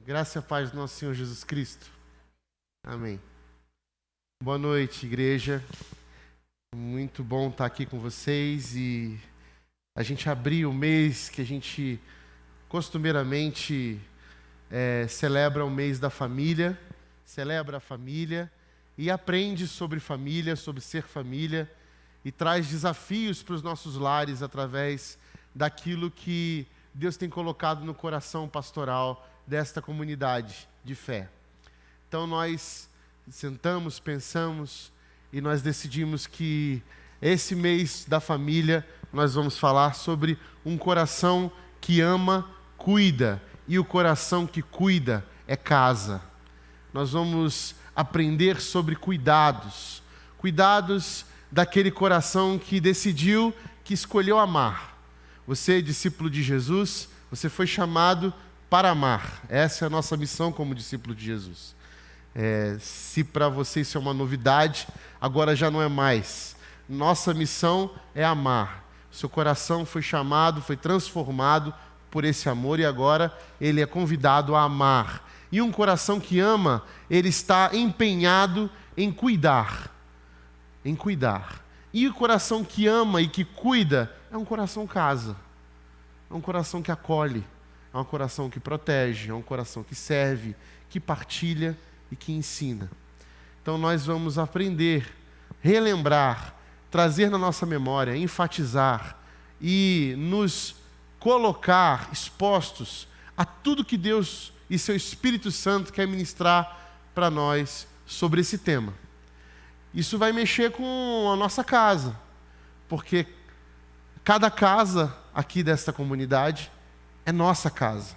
Graça e a paz do nosso Senhor Jesus Cristo. Amém. Boa noite, igreja. Muito bom estar aqui com vocês e a gente abrir o mês que a gente costumeiramente celebra o mês da família, celebra a família e aprende sobre família, sobre ser família e traz desafios para os nossos lares através daquilo que Deus tem colocado no coração pastoral desta comunidade de fé. Então nós sentamos, pensamos e nós decidimos que esse mês da família nós vamos falar sobre um coração que ama, cuida, e o coração que cuida é casa. Nós vamos aprender sobre cuidados daquele coração que decidiu, que escolheu amar. Você é discípulo de Jesus, você foi chamado para amar. Essa é a nossa missão como discípulo de Jesus. Se para você isso é uma novidade, agora já não é mais. Nossa missão é amar. Seu coração foi chamado, foi transformado por esse amor e agora ele é convidado a amar. E um coração que ama, ele está empenhado em cuidar. Em cuidar. E o coração que ama e que cuida é um coração casa. É um coração que acolhe. É um coração que protege, é um coração que serve, que partilha e que ensina. Então nós vamos aprender, relembrar, trazer na nossa memória, enfatizar e nos colocar expostos a tudo que Deus e seu Espírito Santo quer ministrar para nós sobre esse tema. Isso vai mexer com a nossa casa, porque cada casa aqui desta comunidade é nossa casa.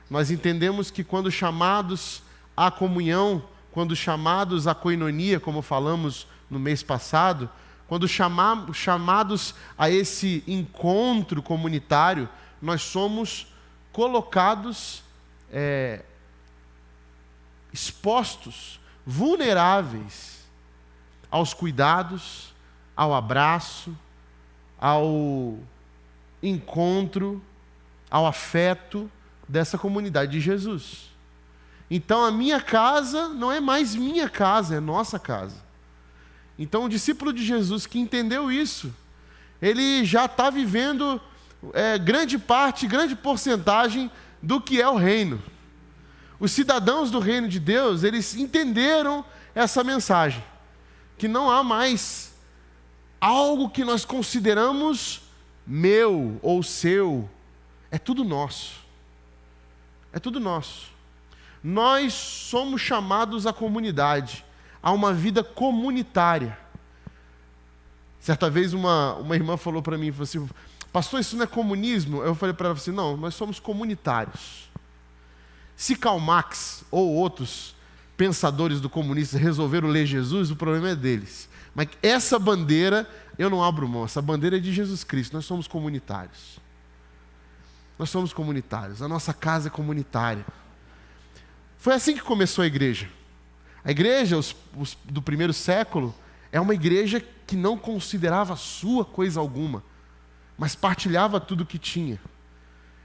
Nós entendemos que quando chamados à comunhão, quando chamados à koinonia, como falamos no mês passado, quando chamados a esse encontro comunitário, nós somos colocados, expostos, vulneráveis aos cuidados, ao abraço, ao encontro, ao afeto dessa comunidade de Jesus. Então a minha casa não é mais minha casa, é nossa casa. Então o discípulo de Jesus que entendeu isso, ele já está vivendo grande porcentagem do que é o reino. Os cidadãos do reino de Deus, eles entenderam essa mensagem, que não há mais algo que nós consideramos meu ou seu. É tudo nosso. É tudo nosso. Nós somos chamados à comunidade, a uma vida comunitária. Certa vez uma irmã falou para mim, falou assim, pastor, isso não é comunismo? Eu falei para ela assim, não, nós somos comunitários. Se Karl Marx ou outros pensadores do comunismo resolveram ler Jesus, o problema é deles. Mas essa bandeira eu não abro mão, essa bandeira é de Jesus Cristo, nós somos comunitários. Nós somos comunitários, a nossa casa é comunitária. Foi assim que começou a igreja. A igreja do primeiro século é uma igreja que não considerava sua coisa alguma, mas partilhava tudo o que tinha.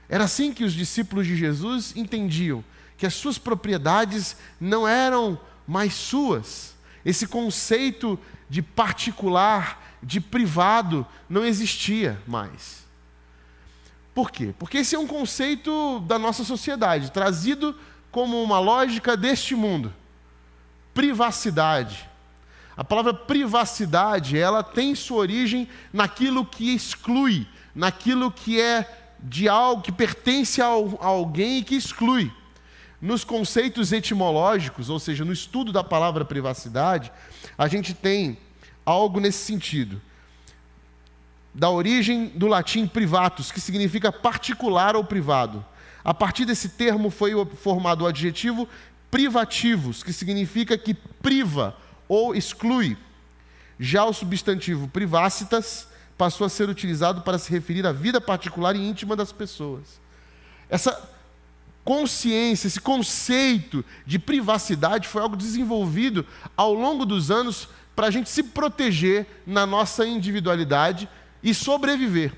Era assim que os discípulos de Jesus entendiam que as suas propriedades não eram mais suas. Esse conceito de particular, de privado, não existia mais. Por quê? Porque esse é um conceito da nossa sociedade, trazido como uma lógica deste mundo. Privacidade. A palavra privacidade, ela tem sua origem naquilo que exclui, naquilo que é de algo que pertence a alguém e que exclui. Nos conceitos etimológicos, ou seja, no estudo da palavra privacidade, a gente tem algo nesse sentido. Da origem do latim privatus, que significa particular ou privado. A partir desse termo foi formado o adjetivo privativus, que significa que priva ou exclui. Já o substantivo privacitas passou a ser utilizado para se referir à vida particular e íntima das pessoas. Essa consciência, esse conceito de privacidade foi algo desenvolvido ao longo dos anos para a gente se proteger na nossa individualidade e sobreviver.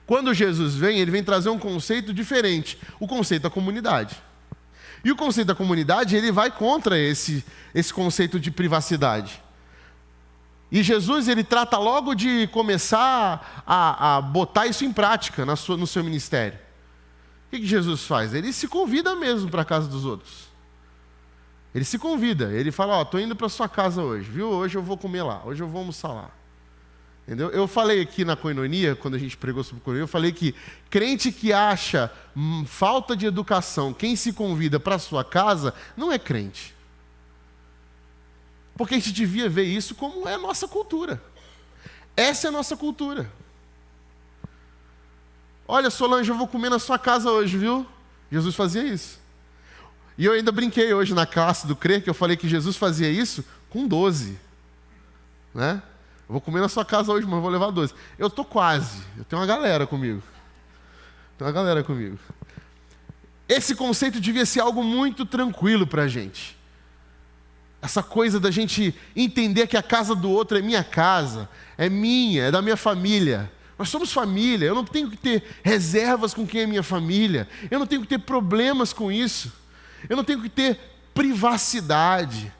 Quando Jesus vem, ele vem trazer um conceito diferente, o conceito da comunidade. E o conceito da comunidade, ele vai contra esse conceito de privacidade. E Jesus, ele trata logo de começar a botar isso em prática no seu ministério. O que Jesus faz? Ele se convida mesmo para a casa dos outros. Ele se convida, ele fala, estou indo para a sua casa hoje, viu? Hoje eu vou comer lá, hoje eu vou almoçar lá. Entendeu? Eu falei aqui na Koinonia, quando a gente pregou sobre Koinonia, eu falei que crente que acha falta de educação, quem se convida para a sua casa, não é crente. Porque a gente devia ver isso como é a nossa cultura. Essa é a nossa cultura. Olha, Solange, eu vou comer na sua casa hoje, viu? Jesus fazia isso. E eu ainda brinquei hoje na classe do Crer, que eu falei que Jesus fazia isso com 12. Né? Eu vou comer na sua casa hoje, mas vou levar 12. Eu estou quase. Eu tenho uma galera comigo. Esse conceito devia ser algo muito tranquilo para a gente. Essa coisa da gente entender que a casa do outro é minha casa, é minha, é da minha família. Nós somos família, eu não tenho que ter reservas com quem é minha família. Eu não tenho que ter problemas com isso. Eu não tenho que ter privacidade.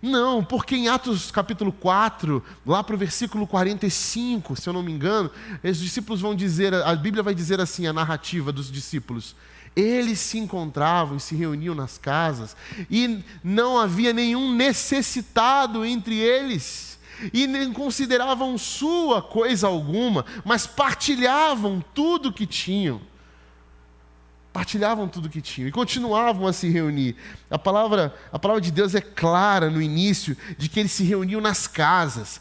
Não, porque em Atos capítulo 4, lá para o versículo 45, se eu não me engano, os discípulos vão dizer, a Bíblia vai dizer assim, a narrativa dos discípulos. Eles se encontravam e se reuniam nas casas, e não havia nenhum necessitado entre eles, e nem consideravam sua coisa alguma, mas partilhavam tudo que tinham. E continuavam a se reunir. A palavra de Deus é clara no início, de que eles se reuniam nas casas.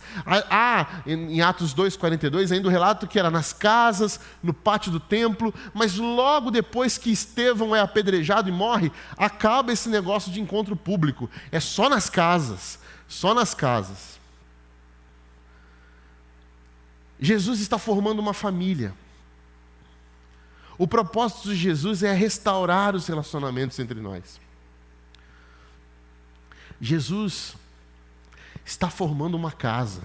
Em Atos 2:42, ainda o relato que era nas casas, no pátio do templo, mas logo depois que Estevão é apedrejado e morre, acaba esse negócio de encontro público. É só nas casas. Jesus está formando uma família. O propósito de Jesus é restaurar os relacionamentos entre nós. Jesus está formando uma casa.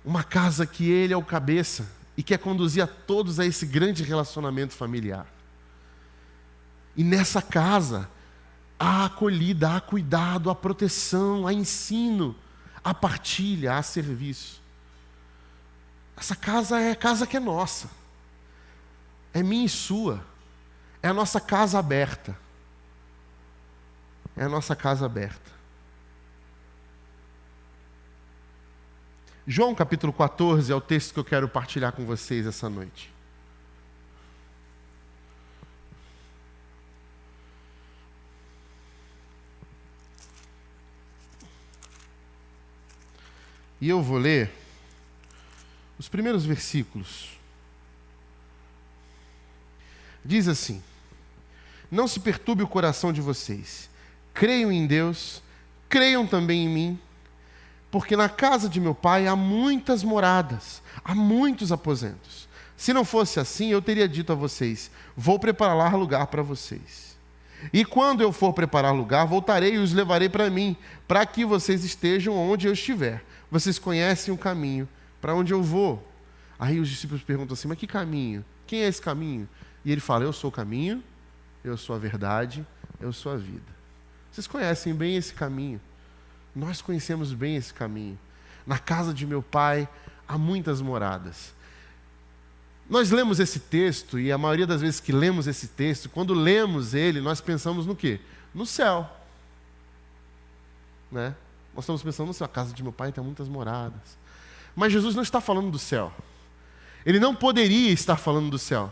Uma casa que Ele é o cabeça e quer conduzir a todos a esse grande relacionamento familiar. E nessa casa, há acolhida, há cuidado, há proteção, há ensino, há partilha, há serviço. Essa casa é a casa que é nossa. É minha e sua. É a nossa casa aberta. João capítulo 14 é o texto que eu quero partilhar com vocês essa noite. E eu vou ler os primeiros versículos. Diz assim: não se perturbe o coração de vocês. Creiam em Deus, creiam também em mim, porque na casa de meu pai há muitas moradas, há muitos aposentos. Se não fosse assim, eu teria dito a vocês: vou preparar lugar para vocês. E quando eu for preparar lugar, voltarei e os levarei para mim, para que vocês estejam onde eu estiver. Vocês conhecem o caminho para onde eu vou. Aí os discípulos perguntam assim: mas que caminho? Quem é esse caminho? E ele fala: eu sou o caminho, eu sou a verdade, eu sou a vida. Vocês conhecem bem esse caminho. Nós conhecemos bem esse caminho. Na casa de meu pai há muitas moradas. Nós lemos esse texto, e a maioria das vezes que lemos esse texto, quando lemos ele, nós pensamos no quê? No céu. Né? Nós estamos pensando no céu. A casa de meu pai tem muitas moradas. Mas Jesus não está falando do céu. Ele não poderia estar falando do céu.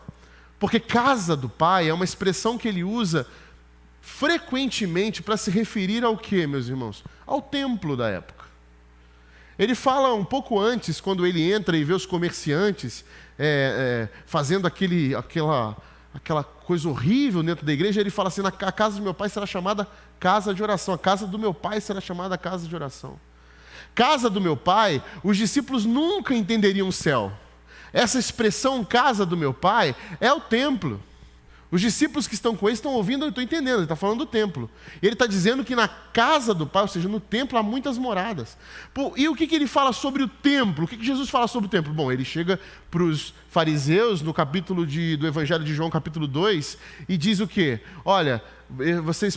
Porque casa do pai é uma expressão que ele usa frequentemente para se referir ao quê, meus irmãos? Ao templo da época. Ele fala um pouco antes, quando ele entra e vê os comerciantes fazendo aquela coisa horrível dentro da igreja, ele fala assim: a casa do meu pai será chamada casa de oração. A casa do meu pai será chamada casa de oração. Casa do meu pai, os discípulos nunca entenderiam o céu. Essa expressão casa do meu pai é o templo. Os discípulos que estão com ele estão ouvindo, eu estou entendendo, ele está falando do templo. Ele está dizendo que na casa do Pai, ou seja, no templo, há muitas moradas. E o que ele fala sobre o templo? O que Jesus fala sobre o templo? Bom, ele chega para os fariseus no capítulo do Evangelho de João, capítulo 2, e diz o quê? Olha, vocês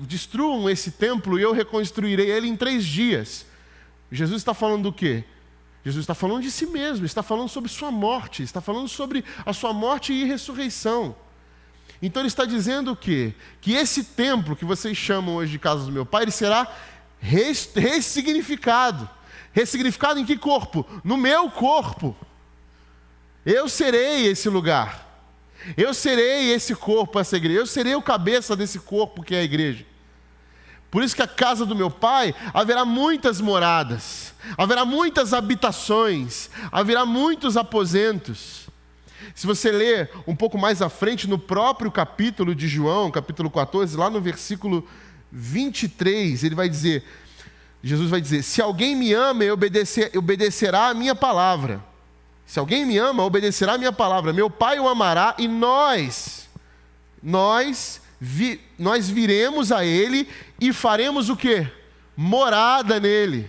destruam esse templo e eu reconstruirei ele em 3 dias. Jesus está falando do quê? Jesus está falando de si mesmo, está falando sobre sua morte, está falando sobre a sua morte e ressurreição. Então ele está dizendo o quê? Que esse templo que vocês chamam hoje de casa do meu Pai, ele será ressignificado. Ressignificado em que corpo? No meu corpo. Eu serei esse lugar. Eu serei esse corpo, essa igreja. Eu serei o cabeça desse corpo que é a igreja. Por isso que a casa do meu Pai haverá muitas moradas, haverá muitas habitações, haverá muitos aposentos. Se você ler um pouco mais à frente, no próprio capítulo de João, capítulo 14, lá no versículo 23, Jesus vai dizer, se alguém me ama, obedecerá a minha palavra. Se alguém me ama, obedecerá a minha palavra. Meu Pai o amará e nós viremos a ele e faremos o quê? Morada nele.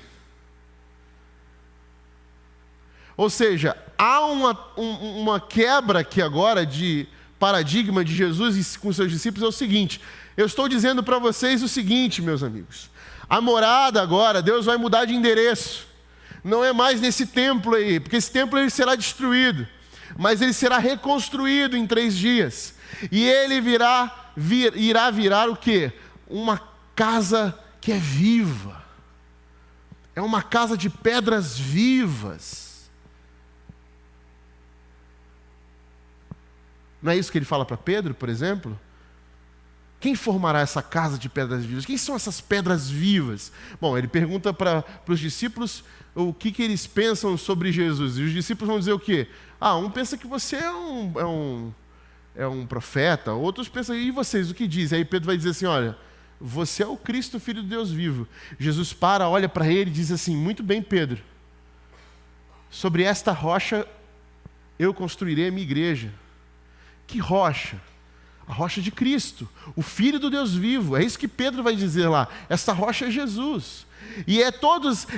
Ou seja, há uma quebra aqui agora de paradigma de Jesus com seus discípulos, é o seguinte, eu estou dizendo para vocês o seguinte, meus amigos, a morada agora, Deus vai mudar de endereço, não é mais nesse templo aí, porque esse templo ele será destruído, mas ele será reconstruído em 3 dias, e ele irá virar o quê? Uma casa que é viva, é uma casa de pedras vivas. Não é isso que ele fala para Pedro, por exemplo? Quem formará essa casa de pedras vivas? Quem são essas pedras vivas? Bom, ele pergunta para os discípulos o que eles pensam sobre Jesus. E os discípulos vão dizer o quê? Um pensa que você é um profeta, outros pensam, e vocês, o que dizem? Aí Pedro vai dizer assim, olha, você é o Cristo, Filho de Deus vivo. Jesus olha para ele e diz assim, muito bem, Pedro, sobre esta rocha eu construirei a minha igreja. Que rocha? A rocha de Cristo, o Filho do Deus vivo. É isso que Pedro vai dizer lá. Essa rocha é Jesus. E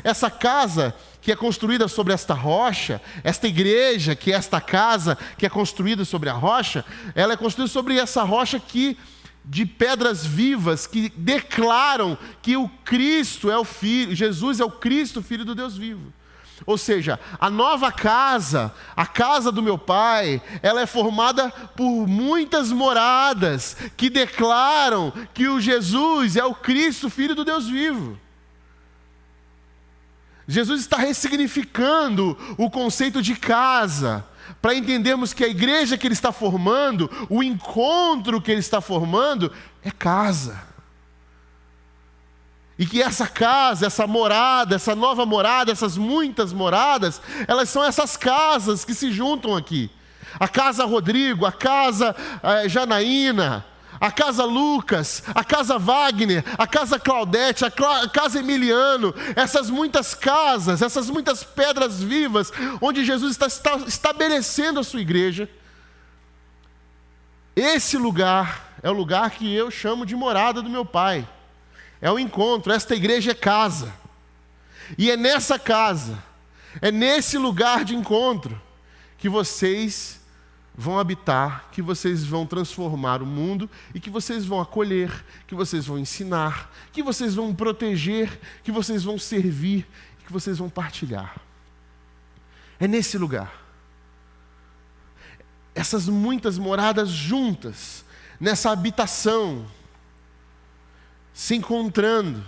essa casa que é construída sobre esta rocha, esta igreja que é esta casa que é construída sobre a rocha, ela é construída sobre essa rocha de pedras vivas que declaram que o Cristo é o Filho, Jesus é o Cristo, Filho do Deus vivo. Ou seja, a nova casa, a casa do meu Pai, ela é formada por muitas moradas que declaram que o Jesus é o Cristo, Filho do Deus vivo. Jesus está ressignificando o conceito de casa, para entendermos que a igreja que Ele está formando, o encontro que Ele está formando, é casa. E que essa casa, essa morada, essa nova morada, essas muitas moradas, elas são essas casas que se juntam aqui. A casa Rodrigo, a casa Janaína, a casa Lucas, a casa Wagner, a casa Claudete, a casa Emiliano, essas muitas casas, essas muitas pedras vivas, onde Jesus está estabelecendo a sua igreja. Esse lugar é o lugar que eu chamo de morada do meu Pai. É o encontro, esta igreja é casa. E é nessa casa, é nesse lugar de encontro, que vocês vão habitar, que vocês vão transformar o mundo, e que vocês vão acolher, que vocês vão ensinar, que vocês vão proteger, que vocês vão servir, que vocês vão partilhar. É nesse lugar. Essas muitas moradas juntas, nessa habitação, se encontrando,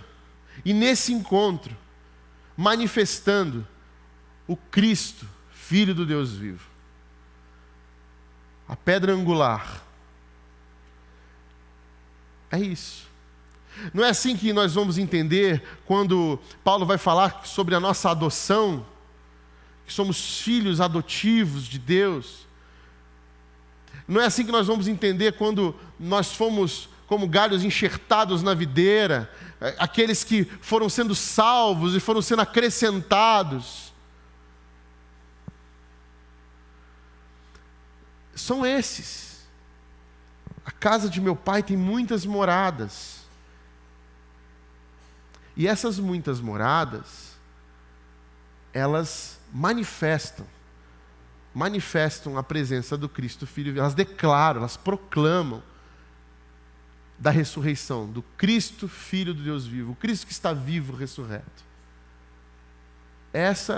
e nesse encontro, manifestando o Cristo, Filho do Deus vivo. A pedra angular. É isso. Não é assim que nós vamos entender quando Paulo vai falar sobre a nossa adoção, que somos filhos adotivos de Deus. Não é assim que nós vamos entender quando nós fomos como galhos enxertados na videira, aqueles que foram sendo salvos e foram sendo acrescentados. São esses. A casa de meu pai tem muitas moradas. E essas muitas moradas, elas manifestam a presença do Cristo Filho. Elas declaram, elas proclamam da ressurreição, do Cristo Filho do Deus vivo, o Cristo que está vivo, ressurreto. Essa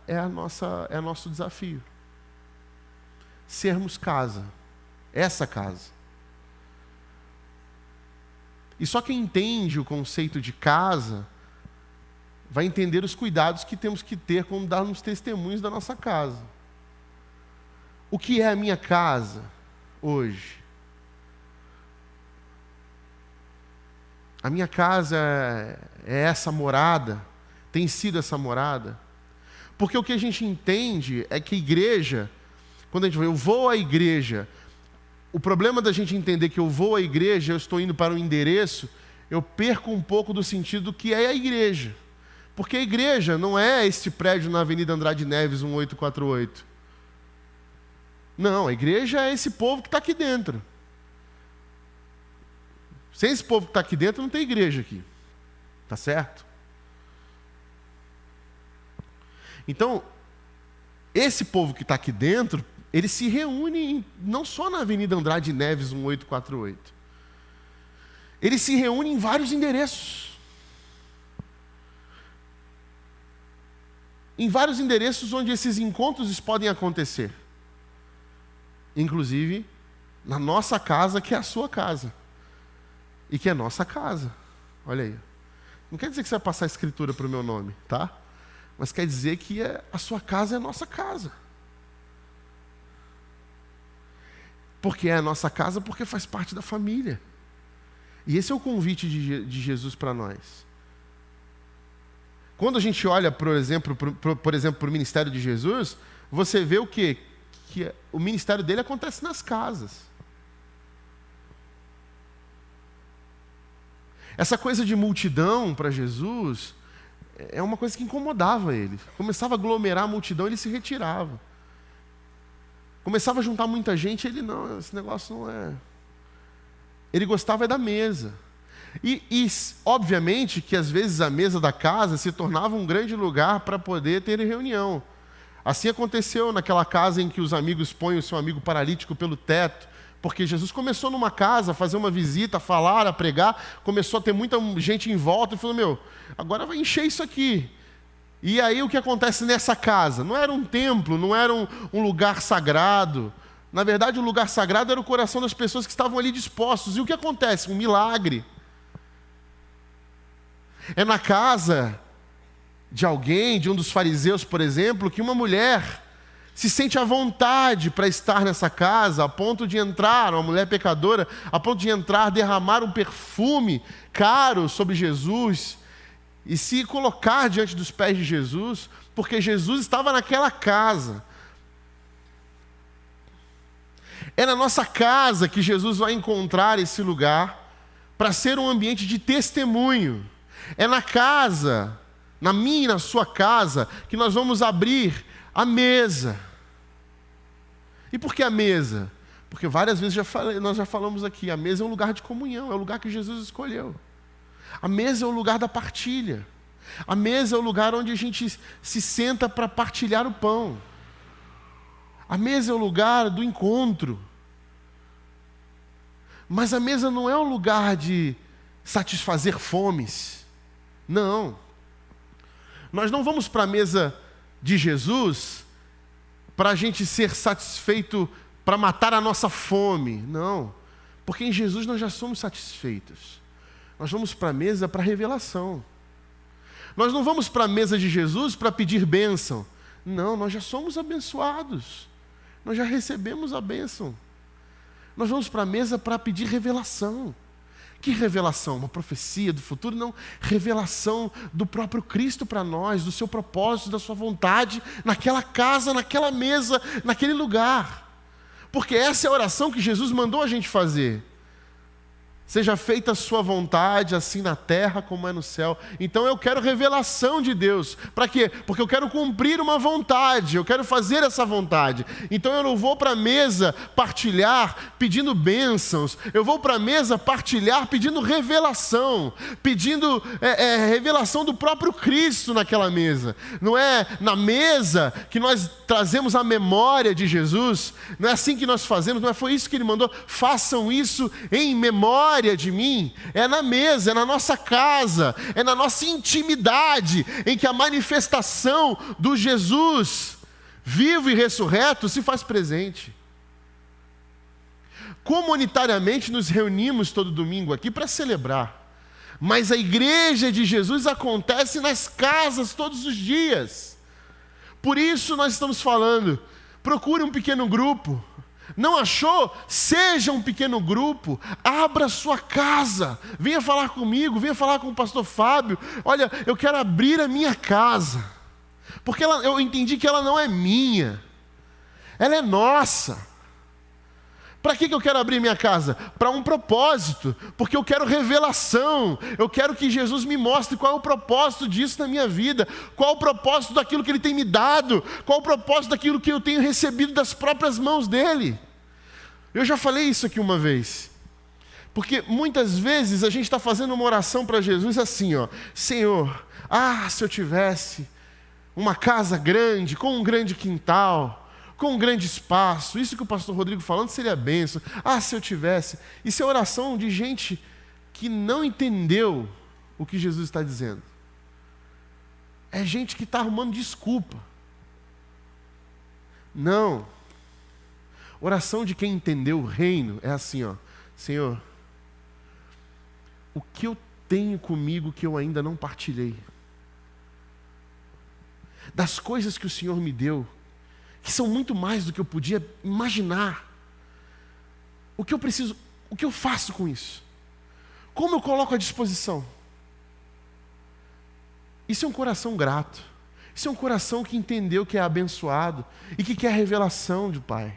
é nosso desafio. Sermos casa, essa casa. E só quem entende o conceito de casa vai entender os cuidados que temos que ter quando darmos testemunhos da nossa casa. O que é a minha casa hoje? A minha casa é essa morada, tem sido essa morada. Porque o que a gente entende é que a igreja, quando a gente fala, eu vou à igreja, o problema da gente entender que eu vou à igreja, eu estou indo para um endereço, eu perco um pouco do sentido do que é a igreja. Porque a igreja não é este prédio na Avenida Andrade Neves, 1848. Não, a igreja é esse povo que está aqui dentro. Sem esse povo que está aqui dentro, não tem igreja aqui. Tá certo? Então, esse povo que está aqui dentro, ele se reúne não só na Avenida Andrade Neves, 1848. Ele se reúne em vários endereços. Em vários endereços onde esses encontros podem acontecer. Inclusive, na nossa casa, que é a sua casa. E que é nossa casa. Olha aí. Não quer dizer que você vai passar a escritura para o meu nome, tá? Mas quer dizer que a sua casa é a nossa casa. Porque é a nossa casa, porque faz parte da família. E esse é o convite de Jesus para nós. Quando a gente olha, por exemplo, para o ministério de Jesus, você vê o quê? Que o ministério dele acontece nas casas. Essa coisa de multidão para Jesus é uma coisa que incomodava ele. Começava a aglomerar a multidão, ele se retirava. Começava a juntar muita gente, ele não, esse negócio não é. Ele gostava da mesa. E obviamente que às vezes a mesa da casa se tornava um grande lugar para poder ter reunião. Assim aconteceu naquela casa em que os amigos põem o seu amigo paralítico pelo teto, porque Jesus começou numa casa a fazer uma visita, a falar, a pregar, começou a ter muita gente em volta e falou, agora vai encher isso aqui. E aí o que acontece nessa casa? Não era um templo, não era um lugar sagrado. Na verdade, o lugar sagrado era o coração das pessoas que estavam ali dispostos. E o que acontece? Um milagre. É na casa de alguém, de um dos fariseus, por exemplo, que uma mulher se sente à vontade para estar nessa casa, a ponto de entrar, uma mulher pecadora, a ponto de entrar, derramar um perfume caro sobre Jesus e se colocar diante dos pés de Jesus, porque Jesus estava naquela casa. É na nossa casa que Jesus vai encontrar esse lugar para ser um ambiente de testemunho. É na casa, na minha e na sua casa, que nós vamos abrir a mesa. E por que a mesa? Porque várias vezes nós já falamos aqui, a mesa é um lugar de comunhão, é o lugar que Jesus escolheu. A mesa é o lugar da partilha. A mesa é o lugar onde a gente se senta para partilhar o pão. A mesa é o lugar do encontro. Mas a mesa não é um lugar de satisfazer fomes. Não. Nós não vamos para a mesa de Jesus para a gente ser satisfeito, para matar a nossa fome. Não. Porque em Jesus nós já somos satisfeitos. Nós vamos para a mesa para revelação. Nós não vamos para a mesa de Jesus para pedir bênção. Não, nós já somos abençoados. Nós já recebemos a bênção. Nós vamos para a mesa para pedir revelação. Que revelação? Uma profecia do futuro? Não. Revelação do próprio Cristo para nós, do seu propósito, da sua vontade, naquela casa, naquela mesa, naquele lugar. Porque essa é a oração que Jesus mandou a gente fazer. Seja feita a sua vontade, assim na terra como é no céu. Então eu quero revelação de Deus. Para quê? Porque eu quero cumprir uma vontade, eu quero fazer essa vontade. Então eu não vou para a mesa partilhar pedindo bênçãos. Eu vou para a mesa partilhar pedindo revelação. Pedindo revelação do próprio Cristo naquela mesa. Não é na mesa que nós trazemos a memória de Jesus. Não é assim que nós fazemos, não foi isso que Ele mandou. Façam isso em memória de mim. É na mesa, é na nossa casa, é na nossa intimidade, em que a manifestação do Jesus vivo e ressurreto se faz presente. Comunitariamente nos reunimos todo domingo aqui para celebrar, mas a igreja de Jesus acontece nas casas todos os dias. Por isso nós estamos falando, procure um pequeno grupo. Não achou? Seja um pequeno grupo, abra sua casa, venha falar comigo, venha falar com o pastor Fábio. Olha, eu quero abrir a minha casa, porque eu entendi que ela não é minha, ela é nossa. Para que eu quero abrir minha casa? Para um propósito, porque eu quero revelação, eu quero que Jesus me mostre qual é o propósito disso na minha vida, qual é o propósito daquilo que Ele tem me dado, qual é o propósito daquilo que eu tenho recebido das próprias mãos dEle. Eu já falei isso aqui uma vez, porque muitas vezes a gente está fazendo uma oração para Jesus assim, ó: Senhor, se eu tivesse uma casa grande, com um grande quintal, com um grande espaço, isso que o pastor Rodrigo falando seria bênção. Se eu tivesse. Isso é oração de gente que não entendeu o que Jesus está dizendo. É gente que está arrumando desculpa. Não. Oração de quem entendeu o reino é assim, ó: Senhor, o que eu tenho comigo que eu ainda não partilhei? Das coisas que o Senhor me deu, que são muito mais do que eu podia imaginar. O que eu preciso, o que eu faço com isso? Como eu coloco à disposição? Isso é um coração grato. Isso é um coração que entendeu que é abençoado e que quer a revelação do Pai,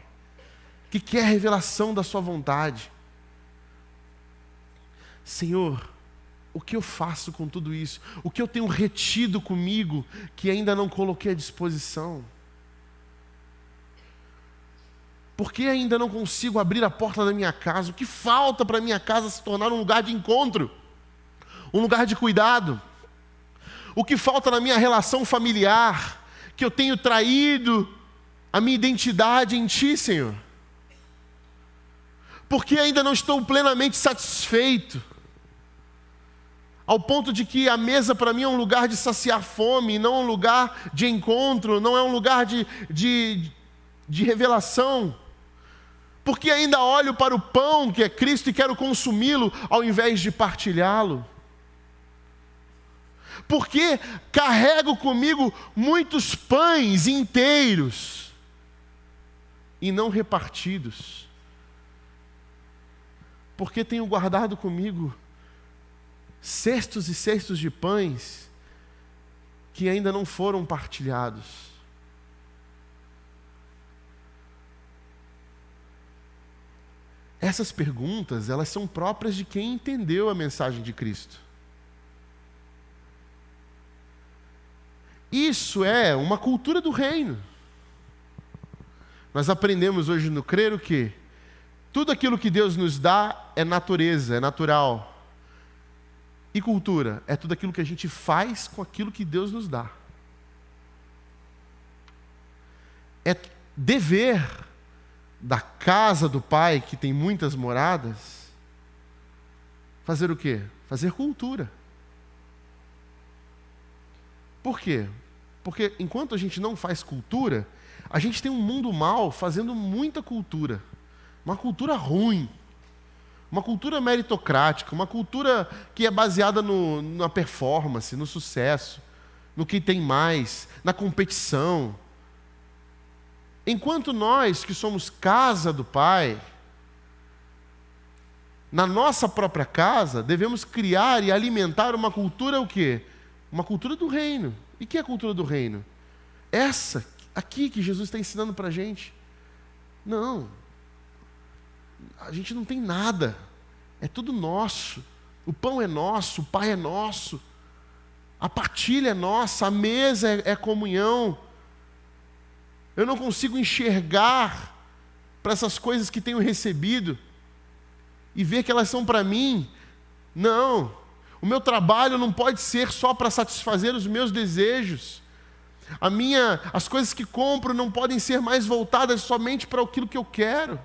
que quer a revelação da sua vontade. Senhor, o que eu faço com tudo isso? O que eu tenho retido comigo que ainda não coloquei à disposição? Por que ainda não consigo abrir a porta da minha casa? O que falta para a minha casa se tornar um lugar de encontro? Um lugar de cuidado? O que falta na minha relação familiar? Que eu tenho traído a minha identidade em Ti, Senhor? Por que ainda não estou plenamente satisfeito? Ao ponto de que a mesa para mim é um lugar de saciar fome, não um lugar de encontro, não é um lugar de revelação. Porque ainda olho para o pão que é Cristo e quero consumi-lo ao invés de partilhá-lo. Porque carrego comigo muitos pães inteiros e não repartidos. Porque tenho guardado comigo cestos e cestos de pães que ainda não foram partilhados. Essas perguntas, elas são próprias de quem entendeu a mensagem de Cristo. Isso é uma cultura do reino. Nós aprendemos hoje no Crer o quê? Tudo aquilo que Deus nos dá é natureza, é natural. E cultura é tudo aquilo que a gente faz com aquilo que Deus nos dá. É dever da casa do Pai, que tem muitas moradas, fazer o quê? Fazer cultura. Por quê? Porque enquanto a gente não faz cultura, a gente tem um mundo mal fazendo muita cultura. Uma cultura ruim. Uma cultura meritocrática, uma cultura que é baseada na performance, no sucesso, no que tem mais, na competição. Enquanto nós, que somos casa do Pai, na nossa própria casa, devemos criar e alimentar uma cultura o quê? Uma cultura do reino. E que é a cultura do reino? Essa aqui que Jesus está ensinando para a gente. Não. A gente não tem nada. É tudo nosso. O pão é nosso, o Pai é nosso. A partilha é nossa, a mesa é comunhão. Eu não consigo enxergar para essas coisas que tenho recebido e ver que elas são para mim. Não. O meu trabalho não pode ser só para satisfazer os meus desejos. As coisas que compro não podem ser mais voltadas somente para aquilo que eu quero.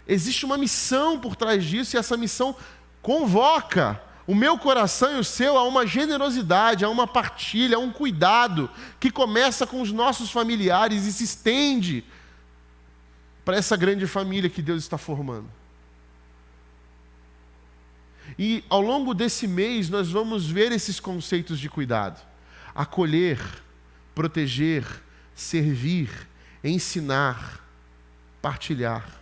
Existe uma missão por trás disso, e essa missão convoca o meu coração e o seu a uma generosidade, a uma partilha, a um cuidado que começa com os nossos familiares e se estende para essa grande família que Deus está formando. E ao longo desse mês nós vamos ver esses conceitos de cuidado: acolher, proteger, servir, ensinar, partilhar.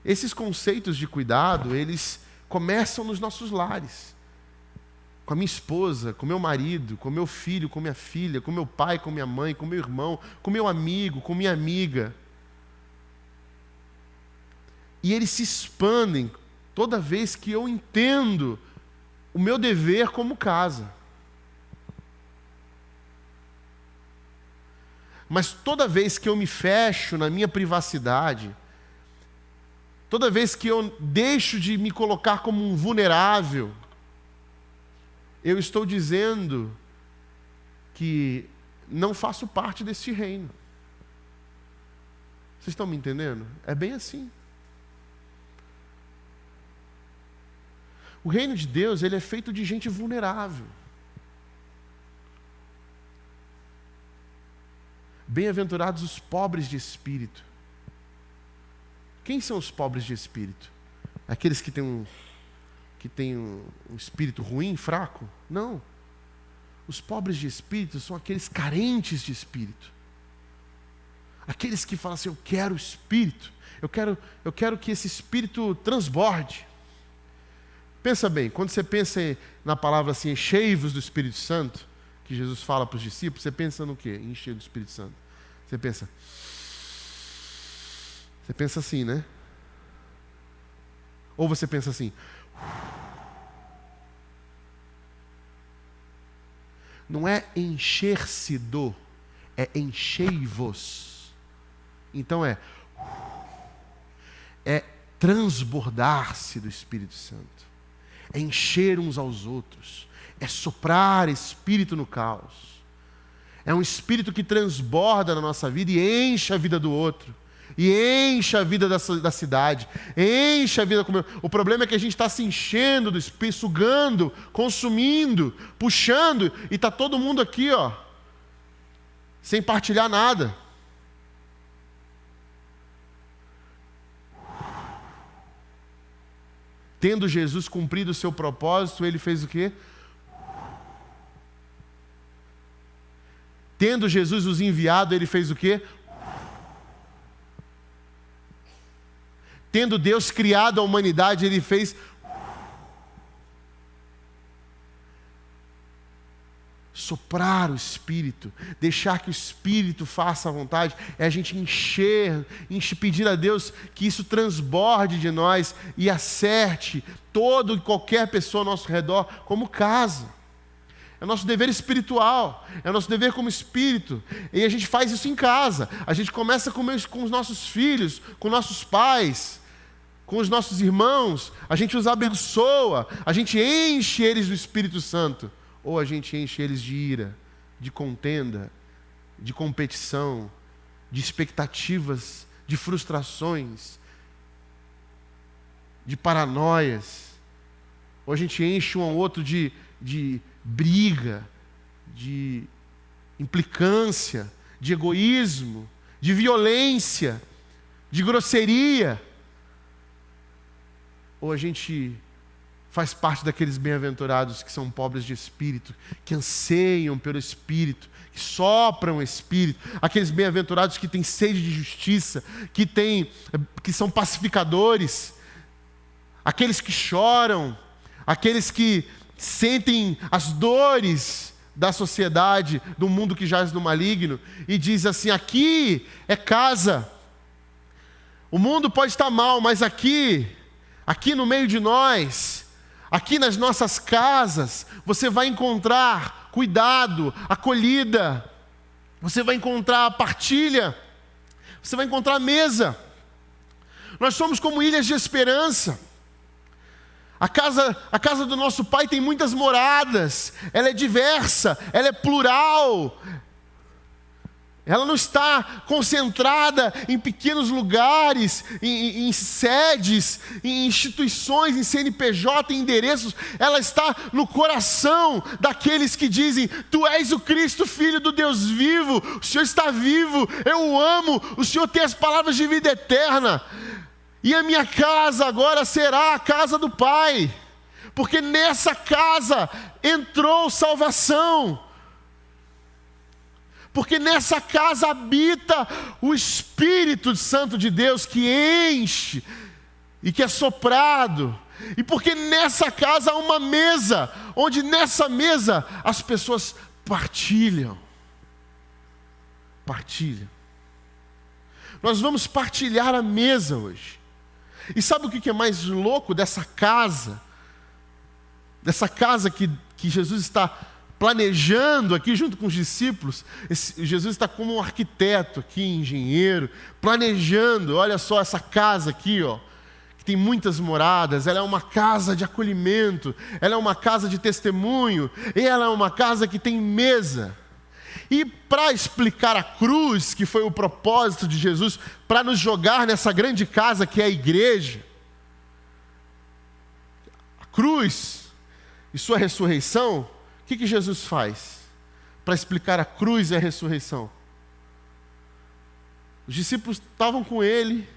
Esses conceitos de cuidado, eles começam nos nossos lares. Com a minha esposa, com meu marido, com meu filho, com minha filha, com meu pai, com minha mãe, com meu irmão, com meu amigo, com minha amiga. E eles se expandem toda vez que eu entendo o meu dever como casa. Mas toda vez que eu me fecho na minha privacidade, toda vez que eu deixo de me colocar como um vulnerável, eu estou dizendo que não faço parte desse reino. Vocês estão me entendendo? É bem assim. O reino de Deus, ele é feito de gente vulnerável. Bem-aventurados os pobres de espírito. Quem são os pobres de espírito? Aqueles que têm um espírito ruim, fraco? Não. Os pobres de espírito são aqueles carentes de espírito. Aqueles que falam assim: eu quero o espírito. Eu quero que esse espírito transborde. Pensa bem, quando você pensa na palavra assim, enchei-vos do Espírito Santo, que Jesus fala para os discípulos, você pensa no quê? Encher do Espírito Santo. Você pensa assim, né? Ou você pensa assim: não é encher-se do, é enchei-vos. Então é transbordar-se do Espírito Santo. É encher uns aos outros. É soprar espírito no caos. É um espírito que transborda na nossa vida e enche a vida do outro. E enche a vida da cidade. Enche a vida. O problema é que a gente está se enchendo do espírito, sugando, consumindo, puxando. E está todo mundo aqui, ó, sem partilhar nada. Tendo Jesus cumprido o seu propósito, ele fez o quê? Tendo Jesus os enviado, ele fez o quê? Tendo Deus criado a humanidade, ele fez. Soprar o Espírito, deixar que o Espírito faça a vontade, é a gente pedir a Deus que isso transborde de nós e acerte toda e qualquer pessoa ao nosso redor como casa. É o nosso dever espiritual, é o nosso dever como espírito, e a gente faz isso em casa. A gente começa com os nossos filhos, com nossos pais, com os nossos irmãos, a gente os abençoa, a gente enche eles do Espírito Santo. Ou a gente enche eles de ira, de contenda, de competição, de expectativas, de frustrações, de paranoias. Ou a gente enche um ao outro de briga, de implicância, de egoísmo, de violência, de grosseria. Ou a gente faz parte daqueles bem-aventurados que são pobres de espírito, que anseiam pelo Espírito, que sopram o Espírito, aqueles bem-aventurados que têm sede de justiça, que são pacificadores, aqueles que choram, aqueles que sentem as dores da sociedade, do mundo que jaz no maligno, e diz assim: aqui é casa. O mundo pode estar mal, mas aqui no meio de nós, aqui nas nossas casas, você vai encontrar cuidado, acolhida, você vai encontrar partilha, você vai encontrar mesa. Nós somos como ilhas de esperança. A casa do nosso Pai tem muitas moradas, ela é diversa, ela é plural. Ela não está concentrada em pequenos lugares, em sedes, em instituições, em CNPJ, em endereços. Ela está no coração daqueles que dizem: Tu és o Cristo, Filho do Deus vivo. O Senhor está vivo, eu o amo. O Senhor tem as palavras de vida eterna. E a minha casa agora será a casa do Pai, porque nessa casa entrou salvação. Porque nessa casa habita o Espírito Santo de Deus, que enche e que é soprado. E porque nessa casa há uma mesa, onde nessa mesa as pessoas partilham. Partilham. Nós vamos partilhar a mesa hoje. E sabe o que é mais louco dessa casa? Dessa casa que Jesus está planejando aqui junto com os discípulos. Jesus está como um arquiteto aqui, engenheiro, planejando. Olha só essa casa aqui, ó, que tem muitas moradas. Ela é uma casa de acolhimento, ela é uma casa de testemunho, e ela é uma casa que tem mesa. E para explicar a cruz, que foi o propósito de Jesus, para nos jogar nessa grande casa que é a igreja, a cruz e sua ressurreição, o que Jesus faz para explicar a cruz e a ressurreição? Os discípulos estavam com ele,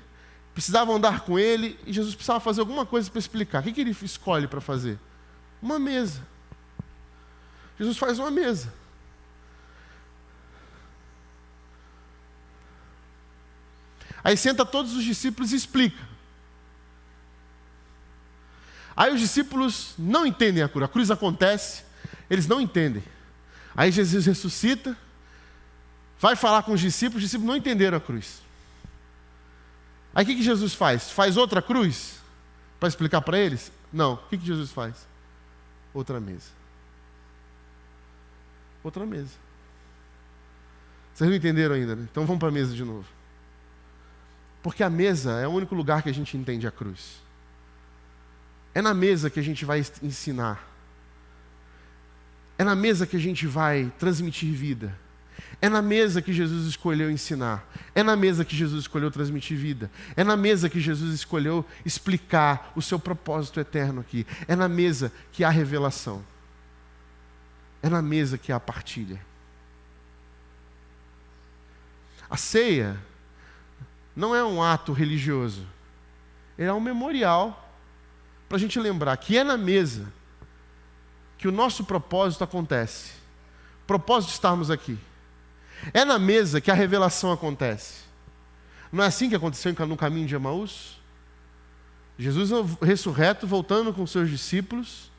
precisavam andar com ele, e Jesus precisava fazer alguma coisa para explicar. O que ele escolhe para fazer? Uma mesa. Jesus faz uma mesa. Aí senta todos os discípulos e explica. Aí os discípulos não entendem a cruz acontece, eles não entendem. Aí Jesus ressuscita, vai falar com os discípulos não entenderam a cruz. Aí o que Jesus faz? Faz outra cruz para explicar para eles? Não. O que Jesus faz? Outra mesa. Outra mesa. Vocês não entenderam ainda, né? Então vamos para a mesa de novo. Porque a mesa é o único lugar que a gente entende a cruz. É na mesa que a gente vai ensinar. É na mesa que a gente vai transmitir vida. É na mesa que Jesus escolheu ensinar. É na mesa que Jesus escolheu transmitir vida. É na mesa que Jesus escolheu explicar o seu propósito eterno aqui. É na mesa que há revelação. É na mesa que há partilha. A ceia não é um ato religioso. Ele é um memorial para a gente lembrar que é na mesa que o nosso propósito acontece. O propósito de estarmos aqui. É na mesa que a revelação acontece. Não é assim que aconteceu no caminho de Emaús? Jesus ressurreto, voltando com seus discípulos,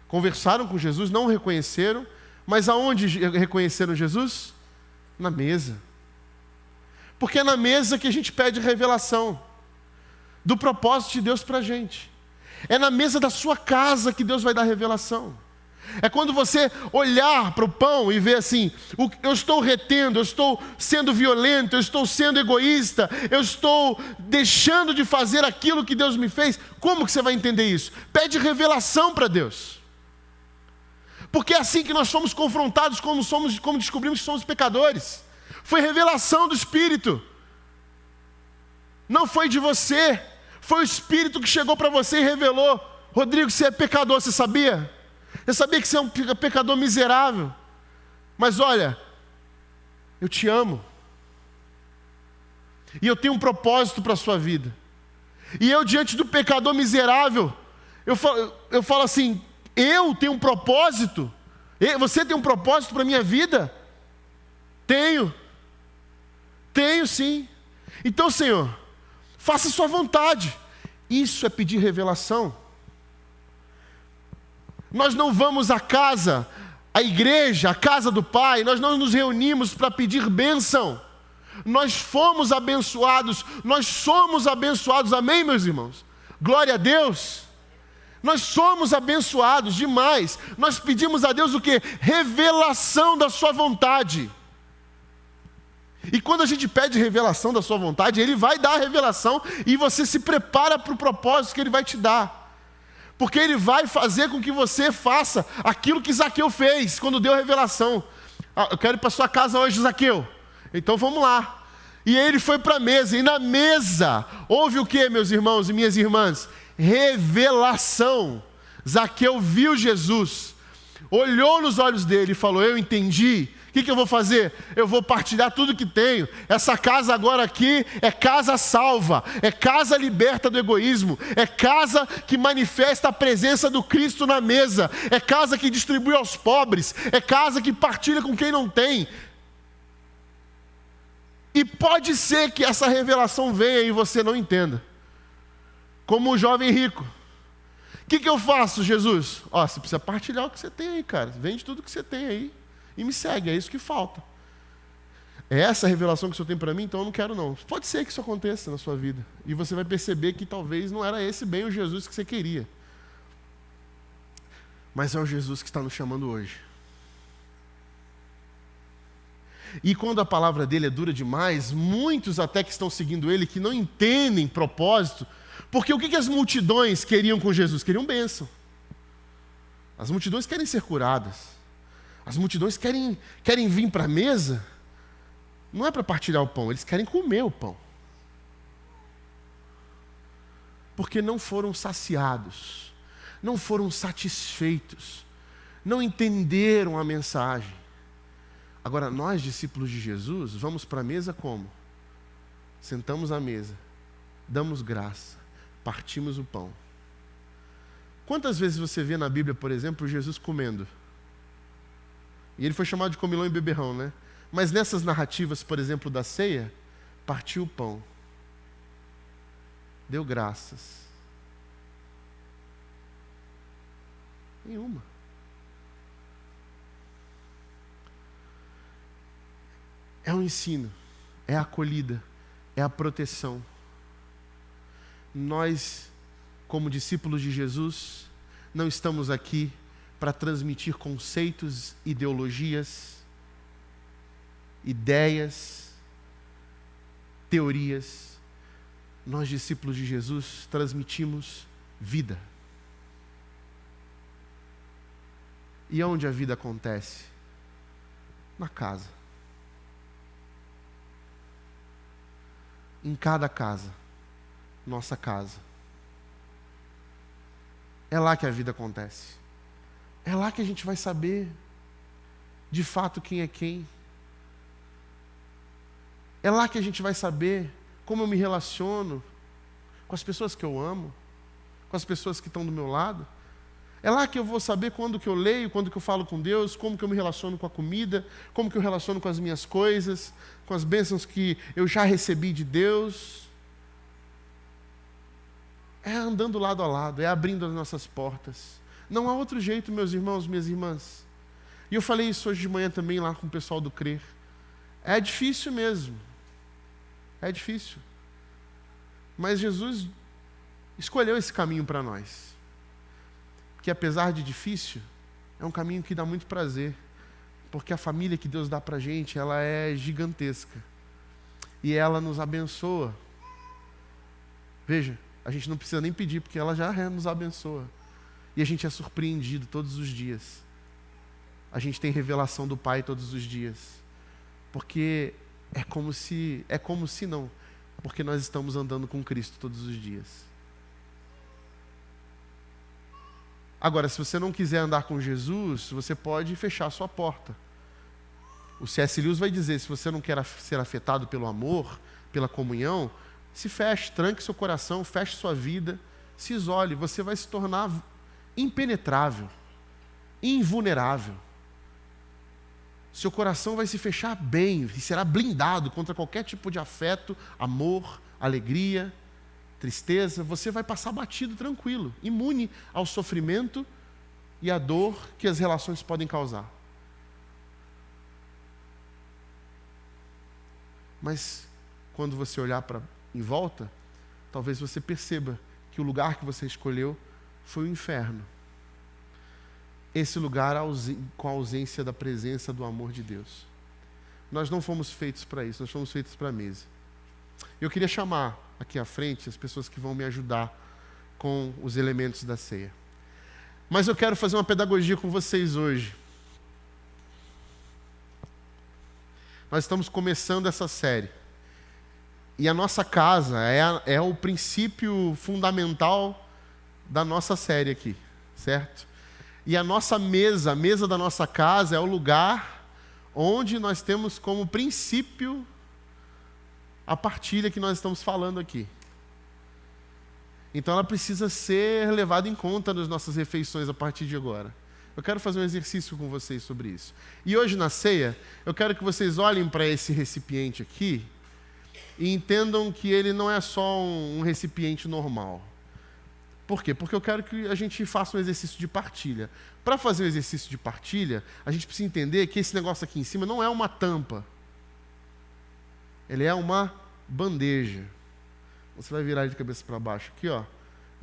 conversaram com Jesus, não o reconheceram, mas aonde reconheceram Jesus? Na mesa. Porque é na mesa que a gente pede revelação do propósito de Deus para a gente. É na mesa da sua casa que Deus vai dar revelação. É quando você olhar para o pão e ver assim: eu estou retendo, eu estou sendo violento, eu estou sendo egoísta, eu estou deixando de fazer aquilo que Deus me fez. Como que você vai entender isso? Pede revelação para Deus. Porque é assim que nós somos confrontados, como descobrimos que somos pecadores. Foi revelação do Espírito. Não foi de você. Foi o Espírito que chegou para você e revelou: Rodrigo, você é pecador, você sabia? Eu sabia que você é um pecador miserável. Mas olha, eu te amo. E eu tenho um propósito para a sua vida. E eu, diante do pecador miserável, eu falo assim: eu tenho um propósito? Você tem um propósito para a minha vida? Tenho. Tenho sim. Então, Senhor, faça a sua vontade. Isso é pedir revelação. Nós não vamos à casa, à igreja, à casa do Pai, nós não nos reunimos para pedir bênção. Nós fomos abençoados, nós somos abençoados, amém, meus irmãos? Glória a Deus. Nós somos abençoados demais. Nós pedimos a Deus o quê? Revelação da sua vontade. E quando a gente pede revelação da sua vontade, Ele vai dar a revelação e você se prepara para o propósito que Ele vai te dar. Porque Ele vai fazer com que você faça aquilo que Zaqueu fez quando deu a revelação. Eu quero ir para a sua casa hoje, Zaqueu. Então vamos lá. E ele foi para a mesa, e na mesa houve o que, meus irmãos e minhas irmãs? Revelação. Zaqueu viu Jesus, olhou nos olhos dele e falou: eu entendi. O que eu vou fazer? Eu vou partilhar tudo que tenho. Essa casa agora aqui é casa salva, é casa liberta do egoísmo, é casa que manifesta a presença do Cristo na mesa, é casa que distribui aos pobres, é casa que partilha com quem não tem. E pode ser que essa revelação venha e você não entenda. Como o jovem rico. O que eu faço, Jesus? Você precisa partilhar o que você tem aí, cara. Vende tudo que você tem aí e me segue, é isso que falta. É essa a revelação que o Senhor tem para mim, então eu não quero não. Pode ser que isso aconteça na sua vida. E você vai perceber que talvez não era esse bem o Jesus que você queria. Mas é o Jesus que está nos chamando hoje. E quando a palavra dele é dura demais, muitos até que estão seguindo ele, que não entendem propósito, porque o que as multidões queriam com Jesus? Queriam bênção. As multidões querem ser curadas. As multidões querem vir para a mesa, não é para partilhar o pão, eles querem comer o pão. Porque não foram saciados, não foram satisfeitos, não entenderam a mensagem. Agora, nós, discípulos de Jesus, vamos para a mesa como? Sentamos à mesa, damos graça, partimos o pão. Quantas vezes você vê na Bíblia, por exemplo, Jesus comendo? E ele foi chamado de comilão e beberrão, né? Mas nessas narrativas, por exemplo, da ceia, partiu o pão, deu graças. Nenhuma. É um ensino, é a acolhida, é a proteção. Nós, como discípulos de Jesus, não estamos aqui para transmitir conceitos, ideologias, ideias, teorias. Nós, discípulos de Jesus, transmitimos vida. E onde a vida acontece? Na casa. Em cada casa, nossa casa. É lá que a vida acontece. É lá que a gente vai saber, de fato, quem é quem. É lá que a gente vai saber como eu me relaciono com as pessoas que eu amo, com as pessoas que estão do meu lado. É lá que eu vou saber quando que eu leio, quando que eu falo com Deus, como que eu me relaciono com a comida, como que eu relaciono com as minhas coisas, com as bênçãos que eu já recebi de Deus. É andando lado a lado, é abrindo as nossas portas. Não há outro jeito, meus irmãos, minhas irmãs. E eu falei isso hoje de manhã também lá com o pessoal do Crer. É difícil mesmo. É difícil. Mas Jesus escolheu esse caminho para nós. Que apesar de difícil, é um caminho que dá muito prazer. Porque a família que Deus dá para a gente, ela é gigantesca. E ela nos abençoa. Veja, a gente não precisa nem pedir, porque ela já nos abençoa. E a gente é surpreendido todos os dias. A gente tem revelação do Pai todos os dias. Porque é como se não. Porque nós estamos andando com Cristo todos os dias. Agora, se você não quiser andar com Jesus, você pode fechar a sua porta. O C.S. Lewis vai dizer, se você não quer ser afetado pelo amor, pela comunhão, se feche, tranque seu coração, feche sua vida, se isole, você vai se tornar impenetrável, invulnerável. Seu coração vai se fechar bem, e será blindado contra qualquer tipo de afeto, amor, alegria, tristeza. Você vai passar batido, tranquilo, imune ao sofrimento e à dor que as relações podem causar. Mas quando você olhar em volta, talvez você perceba que o lugar que você escolheu foi o inferno. Esse lugar com a ausência da presença do amor de Deus. Nós não fomos feitos para isso, nós fomos feitos para a mesa. Eu queria chamar aqui à frente as pessoas que vão me ajudar com os elementos da ceia. Mas eu quero fazer uma pedagogia com vocês hoje. Nós estamos começando essa série. E a nossa casa é o princípio fundamental da nossa série aqui, certo? E a nossa mesa, a mesa da nossa casa é o lugar onde nós temos como princípio a partilha que nós estamos falando aqui. Então ela precisa ser levada em conta nas nossas refeições a partir de agora. Eu quero fazer um exercício com vocês sobre isso. E hoje na ceia, eu quero que vocês olhem para esse recipiente aqui e entendam que ele não é só um recipiente normal. Por quê? Porque eu quero que a gente faça um exercício de partilha. Para fazer o exercício de partilha, a gente precisa entender que esse negócio aqui em cima não é uma tampa. Ele é uma bandeja. Você vai virar ele de cabeça para baixo aqui, ó.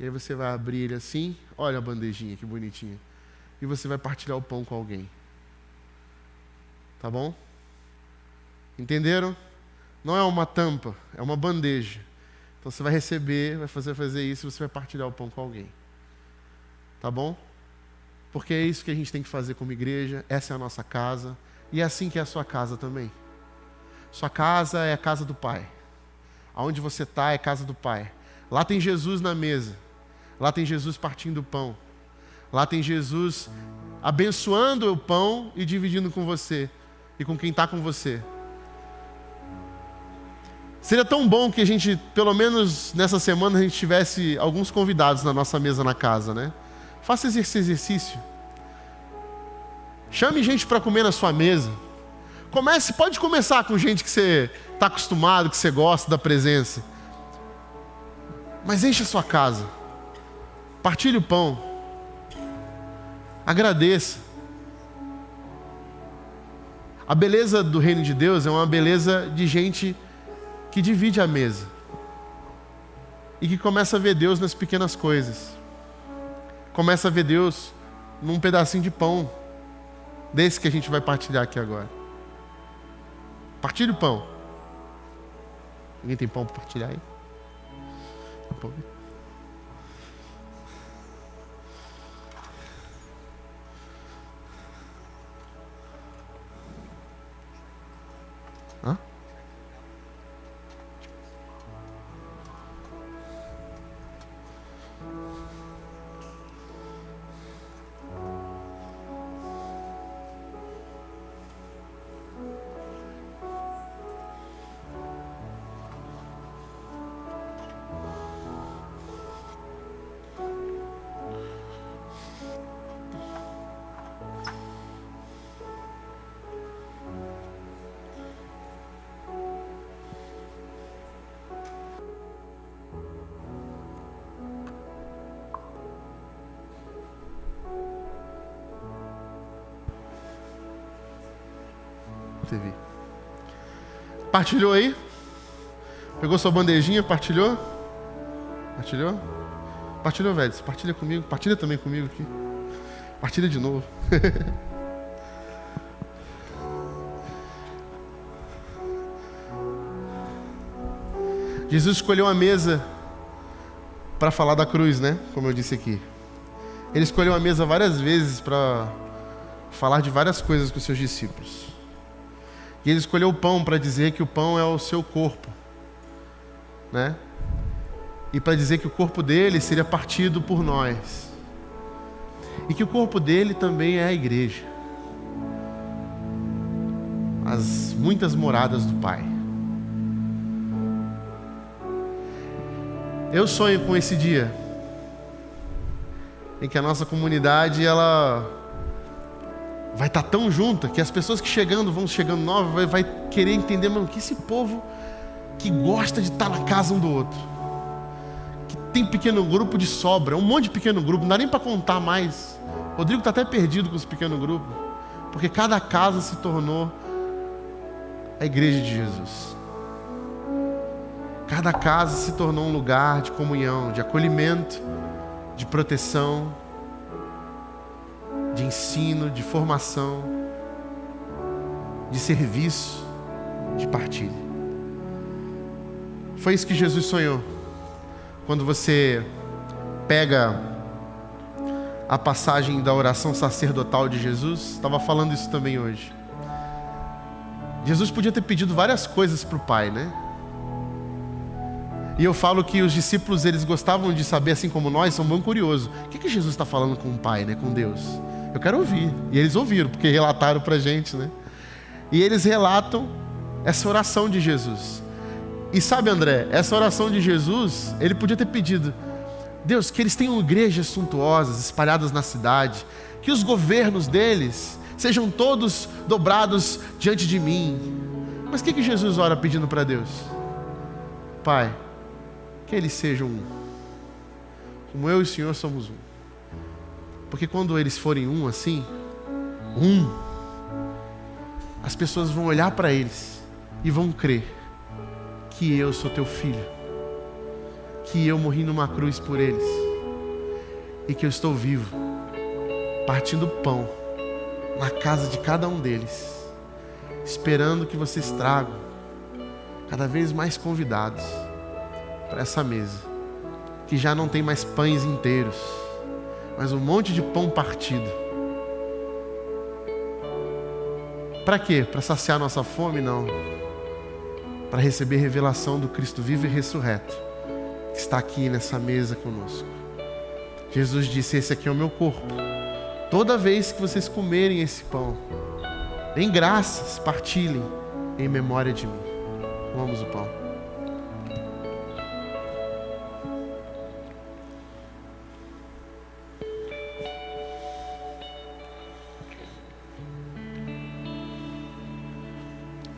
E aí você vai abrir ele assim. Olha a bandejinha, que bonitinha. E você vai partilhar o pão com alguém. Tá bom? Entenderam? Não é uma tampa, é uma bandeja. Então você vai receber, vai fazer isso e você vai partilhar o pão com alguém. Tá bom? Porque é isso que a gente tem que fazer como igreja, essa é a nossa casa. E é assim que é a sua casa também. Sua casa é a casa do Pai. Aonde você está é a casa do Pai. Lá tem Jesus na mesa. Lá tem Jesus partindo o pão. Lá tem Jesus abençoando o pão e dividindo com você e com quem está com você. Seria tão bom que a gente, pelo menos nessa semana, a gente tivesse alguns convidados na nossa mesa na casa, né? Faça esse exercício. Chame gente para comer na sua mesa. Pode começar com gente que você está acostumado, que você gosta da presença. Mas enche a sua casa. Partilhe o pão. Agradeça. A beleza do reino de Deus é uma beleza de gente que divide a mesa e que começa a ver Deus nas pequenas coisas. Começa a ver Deus num pedacinho de pão desse que a gente vai partilhar aqui agora. Partilhe o pão. Ninguém tem pão para partilhar aí? Pão. Hã? TV. Partilhou aí? Pegou sua bandejinha, partilhou? Partilhou? Partilhou, velho. Você partilha comigo? Partilha também comigo aqui. Partilha de novo. Jesus escolheu a mesa para falar da cruz, né? Como eu disse aqui. Ele escolheu a mesa várias vezes para falar de várias coisas com os seus discípulos. E ele escolheu o pão para dizer que o pão é o seu corpo, né? E para dizer que o corpo dele seria partido por nós. E que o corpo dele também é a igreja. As muitas moradas do Pai. Eu sonho com esse dia em que a nossa comunidade ela vai estar tão junta que as pessoas que vão chegando novas, vai querer entender, mano, que esse povo que gosta de estar na casa um do outro, que tem pequeno grupo de sobra, um monte de pequeno grupo, não dá nem para contar mais. O Rodrigo está até perdido com os pequenos grupos, porque cada casa se tornou a igreja de Jesus. Cada casa se tornou um lugar de comunhão, de acolhimento, de proteção, de ensino, de formação, de serviço, de partilha. Foi isso que Jesus sonhou. Quando você pega a passagem da oração sacerdotal de Jesus, estava falando isso também hoje. Jesus podia ter pedido várias coisas para o Pai, né? E eu falo que os discípulos, eles gostavam de saber, assim como nós, são bem curiosos. O que Jesus está falando com o Pai, né? Com Deus? Eu quero ouvir. E eles ouviram, porque relataram para a gente, né? E eles relatam essa oração de Jesus. E sabe, André, essa oração de Jesus, ele podia ter pedido: Deus, que eles tenham igrejas suntuosas espalhadas na cidade, que os governos deles sejam todos dobrados diante de mim. Mas o que Jesus ora pedindo para Deus? Pai, que eles sejam um, como eu e o Senhor somos um. Porque quando eles forem um assim, as pessoas vão olhar para eles e vão crer que eu sou teu filho, que eu morri numa cruz por eles e que eu estou vivo, partindo pão na casa de cada um deles, esperando que vocês tragam cada vez mais convidados para essa mesa, que já não tem mais pães inteiros, mas um monte de pão partido. Para quê? Para saciar nossa fome? Não. Para receber revelação do Cristo vivo e ressurreto, que está aqui nessa mesa conosco. Jesus disse: esse aqui é o meu corpo. Toda vez que vocês comerem esse pão, deem graças, partilhem em memória de mim. Comamos o pão.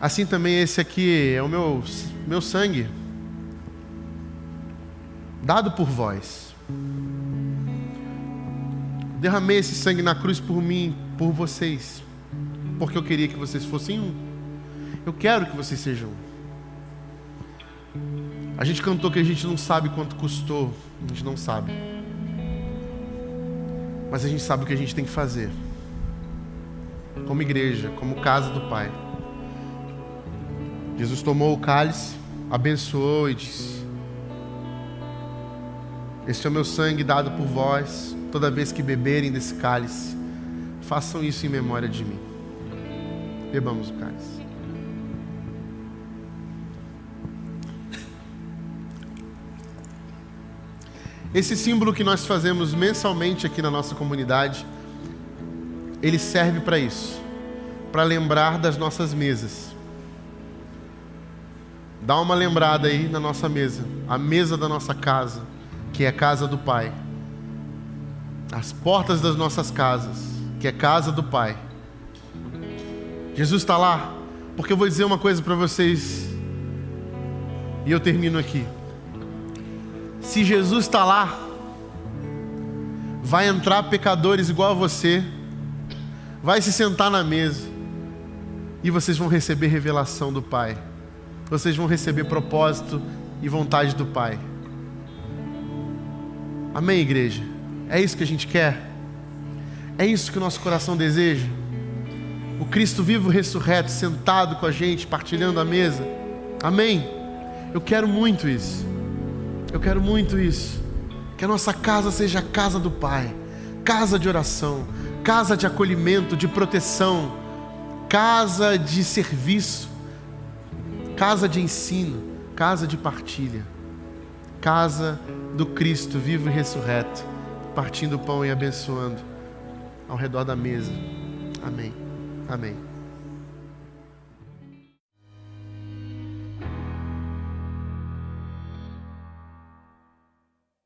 Assim também esse aqui é o meu sangue, dado por vós. Derramei esse sangue na cruz por mim, por vocês, porque eu queria que vocês fossem um. Eu quero que vocês sejam um. A gente cantou que a gente não sabe quanto custou, a gente não sabe. Mas a gente sabe o que a gente tem que fazer, como igreja, como casa do Pai. Jesus tomou o cálice, abençoou e disse: este é o meu sangue dado por vós. Toda vez que beberem desse cálice, façam isso em memória de mim. Bebamos o cálice. Esse símbolo que nós fazemos mensalmente aqui na nossa comunidade, ele serve para isso, para lembrar das nossas mesas. Dá uma lembrada aí na nossa mesa, a mesa da nossa casa, que é a casa do Pai. As portas das nossas casas, que é a casa do Pai. Jesus está lá, porque eu vou dizer uma coisa para vocês, e eu termino aqui. Se Jesus está lá, vai entrar pecadores igual a você, vai se sentar na mesa, e vocês vão receber revelação do Pai. Vocês vão receber propósito e vontade do Pai. Amém, igreja? É isso que a gente quer? É isso que o nosso coração deseja? O Cristo vivo ressurreto, sentado com a gente, partilhando a mesa. Amém? Eu quero muito isso. Eu quero muito isso. Que a nossa casa seja a casa do Pai. Casa de oração, casa de acolhimento, de proteção, casa de serviço, casa de ensino, casa de partilha, casa do Cristo vivo e ressurreto, partindo o pão e abençoando ao redor da mesa. Amém. Amém.